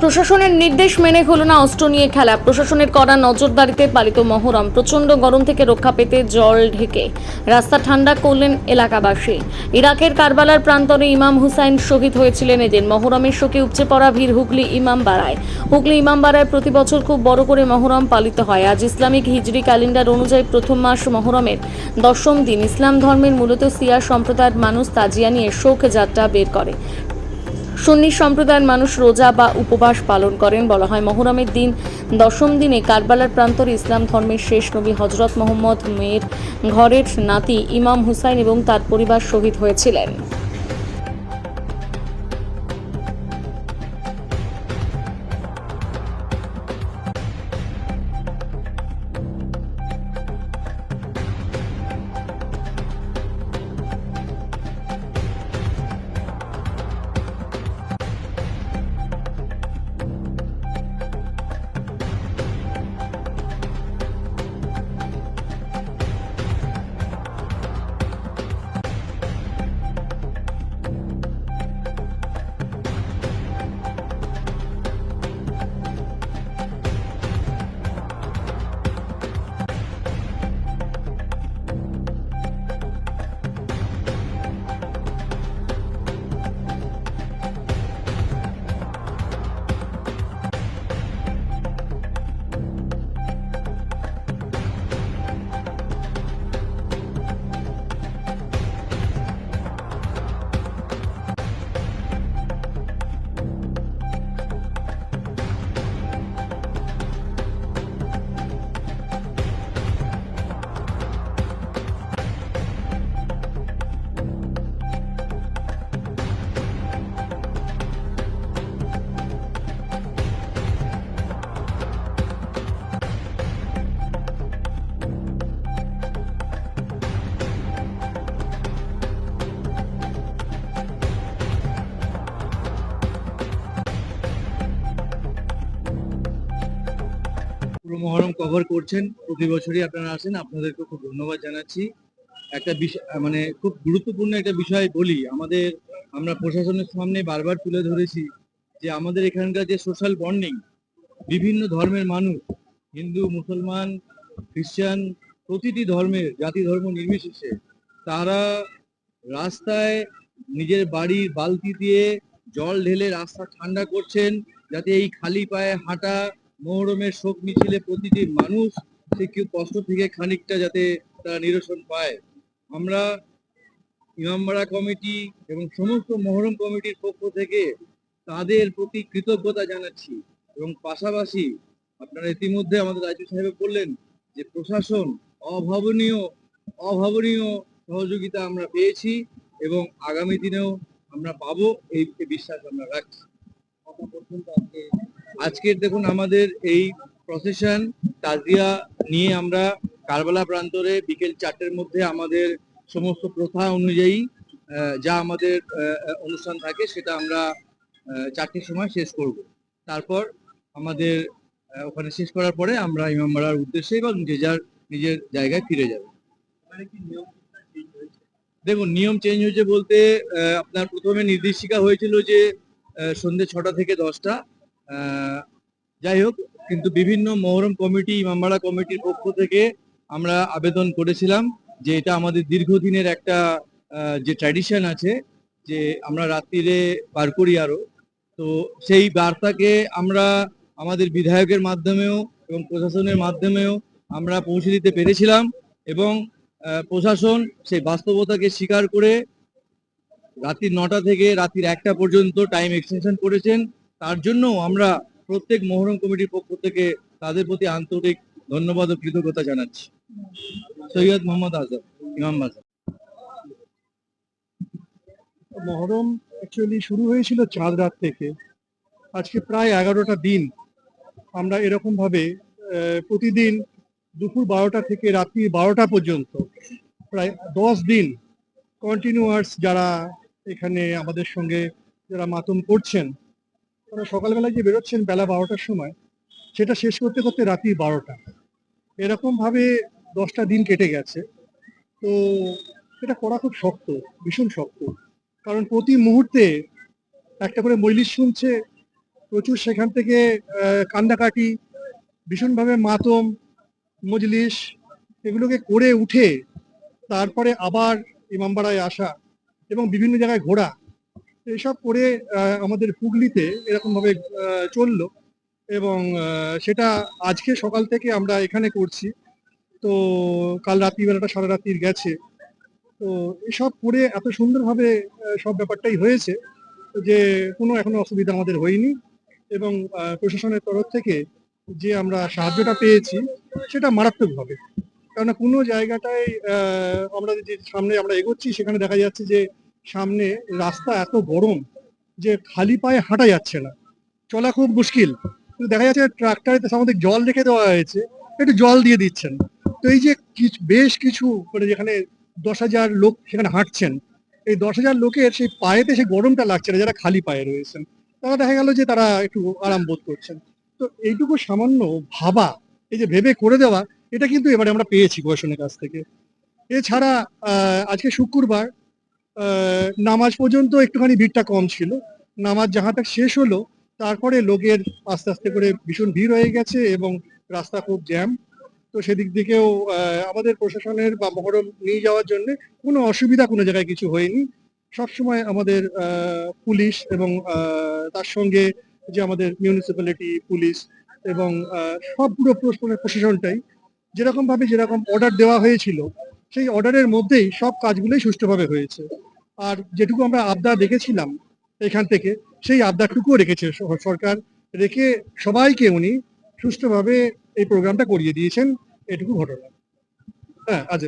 প্রশাসনের নির্দেশ মেনে হলো না অস্ত্র নিয়ে খেলা। প্রশাসনের কড়া নজরদারিতে পালিত মহরম প্রচণ্ড গরম থেকে রক্ষা পেতে জল ঢেকে রাস্তা ঠান্ডা করলেন এলাকাবাসী। ইরাকের কারবালার প্রান্তরে ইমাম হুসাইন শহীদ হয়েছিলেন এদিন। মহরমের শোকে উপচে পড়া ভিড় হুগলি ইমামবাড়ায়। প্রতি বছর খুব বড় করে মহরম পালিত হয়। আজ ইসলামিক হিজরি ক্যালেন্ডার অনুযায়ী প্রথম মাস মহরমের 10ম দিন। ইসলাম ধর্মের মূলত শিয়া সম্প্রদায়ের মানুষ তাজিয়া নিয়ে শোক যাত্রা বের করে। সুন্নি সম্প্রদায়ের মানুষ রোজা বা উপবাস পালন করেন। বলা হয় মহরমের দিন 10ম দিনে কারবালার প্রান্তরে ইসলাম ধর্মের শেষ নবী হযরত মুহাম্মদ মেয়ের ঘরের নাতি ইমাম হুসাইন এবং তার পরিবার শহীদ হয়েছিলেন। পুরো মহরম কভার করছেন, প্রতি বছরই আপনারা আসেন, আপনাদেরকে খুব ধন্যবাদ জানাচ্ছি। একটা বিষয় মানে খুব গুরুত্বপূর্ণ একটা বিষয় বলি, আমরা প্রশাসনের সামনে বারবার তুলে ধরেছি যে আমাদের এখানকার যে সোশ্যাল বন্ডিং, বিভিন্ন ধর্মের মানুষ, হিন্দু, মুসলমান, খ্রিস্টান, প্রতিটি ধর্মের জাতি ধর্ম নির্বিশেষে তারা রাস্তায় নিজের বাড়ির বালতি দিয়ে জল ঢেলে রাস্তা ঠান্ডা করছেন, যাতে এই খালি পায়ে হাঁটা মহরমের শোক মিছিলে প্রতিটি মানুষ সে কেউ কষ্ট থেকে খানিকটা যাতে তারা নিরসন পায়। আমরা ইমামবাড়া কমিটি এবং সমস্ত মহরম কমিটির পক্ষ থেকে তাদের প্রতি কৃতজ্ঞতা জানাচ্ছি। এবং পাশাপাশি আপনারা ইতিমধ্যে আমাদের রাজ্য সাহেব বললেন যে প্রশাসন অভাবনীয় অভাবনীয় সহযোগিতা আমরা পেয়েছি এবং আগামী দিনেও আমরা পাবো, এই বিশ্বাস আমরা রাখছি। আজকের দেখুন আমাদের এই প্রসেশন তাজিয়া নিয়ে আমরা কারবালা প্রান্তরে বিকেল 4টের মধ্যে আমাদের সমস্ত প্রথা অনুযায়ী যা আমাদের অনুষ্ঠান থাকে সেটা আমরা 4টের সময় শেষ করব। তারপর আমাদের ওখানে শেষ করার পরে আমরা ইমামবাড়ার উদ্দেশ্যে এবং যে যার নিজের জায়গায় ফিরে যাবে। দেখুন নিয়ম চেঞ্জ হয়েছে বলতে আপনার প্রথমে নির্দেশিকা হয়েছিল যে সন্ধ্যে 6টা থেকে 10টা, যাই হোক, কিন্তু বিভিন্ন মহরম কমিটি ইমামবাড়া কমিটির পক্ষ থেকে আমরা আবেদন করেছিলাম যে এটা আমাদের দীর্ঘদিনের একটা যে ট্র্যাডিশন আছে যে আমরা রাত্রিরে পার করি আরো, তো সেই বার্তাকে আমরা আমাদের বিধায়কের মাধ্যমেও এবং প্রশাসনের মাধ্যমেও আমরা পৌঁছে দিতে পেরেছিলাম এবং প্রশাসন সেই বাস্তবতাকে স্বীকার করে রাত্রি 9টা থেকে রাত্রি 1টা পর্যন্ত টাইম এক্সটেনশন করেছেন। তার জন্য আমরা প্রত্যেক মহরম কমিটির পক্ষ থেকে তাদের প্রতি আন্তরিক ধন্যবাদ ও কৃতজ্ঞতা জানাচ্ছি। সৈয়দ মোহাম্মদ আজম, ইমাম বাজার। মহরম অ্যাকচুয়ালি শুরু হয়েছিল চাঁদ রাত থেকে। আজকে প্রায় 11টা দিন আমরা এরকম ভাবে প্রতিদিন দুপুর 12টা থেকে রাত্রি 12টা পর্যন্ত প্রায় 10 দিন কন্টিনিউয়াস যারা এখানে আমাদের সঙ্গে যারা মাতম করছেন, তারা সকালবেলায় যে বেরোচ্ছেন বেলা 12টার সময়, সেটা শেষ করতে করতে রাত্রি 12টা, এরকম ভাবে 10টা দিন কেটে গেছে। তো এটা করা খুব শক্ত, ভীষণ শক্ত, কারণ প্রতি মুহূর্তে একটা করে মজলিস শুনছে, প্রচুর সেখান থেকে কান্দাকাটি, ভীষণভাবে মাতম, মজলিস এগুলোকে করে উঠে তারপরে আবার ইমামবাড়ায় আসা এবং বিভিন্ন জায়গায় ঘোরা, এসব করে আমাদের হুগলিতে এরকম ভাবে চললো এবং সেটা আজকে সকাল থেকে আমরা এখানে করছি। তো কাল রাত্রিবেলাটা সারা রাত্রির গেছে। তো এসব করে এত সুন্দরভাবে সব ব্যাপারটাই হয়েছে যে কোনো এখনো অসুবিধা আমাদের হয়নি এবং প্রশাসনের তরফ থেকে যে আমরা সাহায্যটা পেয়েছি সেটা মারাত্মক হবে। কেননা কোনো জায়গাটায় আমরা যে সামনে আমরা এগোচ্ছি সেখানে দেখা যাচ্ছে যে সামনে রাস্তা এত গরম যে খালি পায়ে হাঁটা যাচ্ছে না, চলা খুব মুশকিল। কিন্তু দেখা যাচ্ছে ট্রাক্টরে আমাদের জল রেখে দেওয়া হয়েছে, একটু জল দিয়ে দিচ্ছেন। তো এই যে বেশ কিছু মানে যেখানে 10,000 লোক সেখানে হাঁটছেন, এই 10,000 লোকের সেই পায়েতে সেই গরমটা লাগছে না যারা খালি পায়ে রয়েছেন, তারা দেখা গেল যে তারা একটু আরাম বোধ করছেন। তো এইটুকু সামান্য ভাবা, এই যে ভেবে করে দেওয়া, এটা কিন্তু এবারে আমরা পেয়েছি প্রশাসনের কাছ থেকে। এছাড়া আজকে শুক্রবার নামাজ পর্যন্ত একটুখানি ভিড়টা কম ছিল। নামাজ যাহাটা শেষ হলো তারপরে লোকের আস্তে আস্তে করে ভীষণ ভিড় হয়ে গেছে এবং রাস্তা খুব জ্যাম। তো সেদিক থেকেও আমাদের প্রশাসনের বা মহরম নিয়ে যাওয়ার জন্য কোনো অসুবিধা কোনো জায়গায় কিছু হয়নি। সবসময় আমাদের পুলিশ এবং তার সঙ্গে যে আমাদের মিউনিসিপ্যালিটি পুলিশ এবং সব পুরো প্রশাসনটাই যেরকম অর্ডার দেওয়া হয়েছিল সেই অর্ডারের মধ্যেই সব কাজগুলোই সুষ্ঠুভাবে হয়েছে। আর যেটুকু আমরা আবদার দেখেছিলাম এখান থেকে, সেই আবদারটুকুও রেখেছে সরকার, রেখে সবাইকে উনি সুষ্ঠুভাবে এই প্রোগ্রামটা করিয়ে দিয়েছেন। এটুকু ঘটনা। হ্যাঁ, আজ